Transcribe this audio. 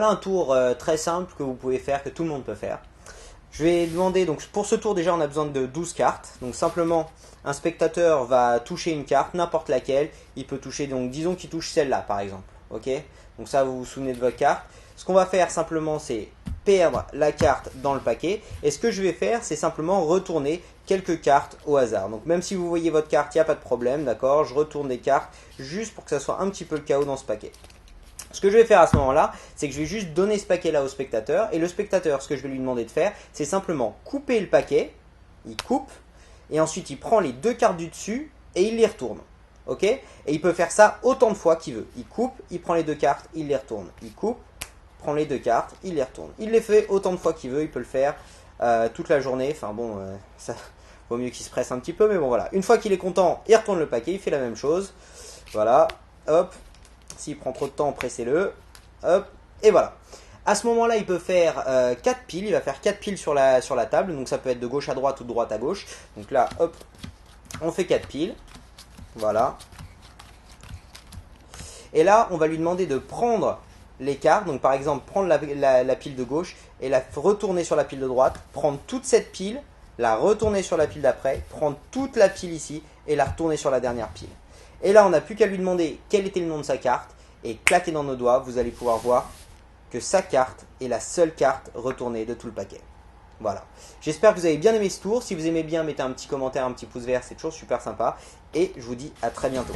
voilà un tour très simple que vous pouvez faire, que tout le monde peut faire. Je vais demander, donc pour ce tour déjà on a besoin de 12 cartes. Donc simplement un spectateur va toucher une carte, n'importe laquelle. Il peut toucher, donc disons qu'il touche celle-là par exemple. Ok. Donc ça vous vous souvenez de votre carte. Ce qu'on va faire simplement c'est perdre la carte dans le paquet. Et ce que je vais faire c'est simplement retourner quelques cartes au hasard. Donc même si vous voyez votre carte, il n'y a pas de problème, d'accord. Je retourne des cartes juste pour que ça soit un petit peu le chaos dans ce paquet. Ce que je vais faire à ce moment-là, c'est que je vais juste donner ce paquet-là au spectateur. Et le spectateur, ce que je vais lui demander de faire, c'est simplement couper le paquet. Il coupe. Et ensuite, il prend les deux cartes du dessus et il les retourne. Ok? Et il peut faire ça autant de fois qu'il veut. Il coupe, il prend les deux cartes, il les retourne. Il coupe, prend les deux cartes, il les retourne. Il les fait autant de fois qu'il veut. Il peut le faire toute la journée. Enfin bon, ça vaut mieux qu'il se presse un petit peu. Mais bon, voilà. Une fois qu'il est content, il retourne le paquet. Il fait la même chose. Voilà. Hop. S'il prend trop de temps, pressez-le. Hop, et voilà. À ce moment-là, il peut faire 4 piles. Il va faire 4 piles sur la table. Donc ça peut être de gauche à droite ou de droite à gauche. Donc là, hop, on fait 4 piles. Voilà. Et là, on va lui demander de prendre les cartes. Donc par exemple, prendre la pile de gauche et la retourner sur la pile de droite. Prendre toute cette pile, la retourner sur la pile d'après. Prendre toute la pile ici et la retourner sur la dernière pile. Et là, on n'a plus qu'à lui demander quel était le nom de sa carte. Et claquer dans nos doigts, vous allez pouvoir voir que sa carte est la seule carte retournée de tout le paquet. Voilà. J'espère que vous avez bien aimé ce tour. Si vous aimez bien, mettez un petit commentaire, un petit pouce vert. C'est toujours super sympa. Et je vous dis à très bientôt.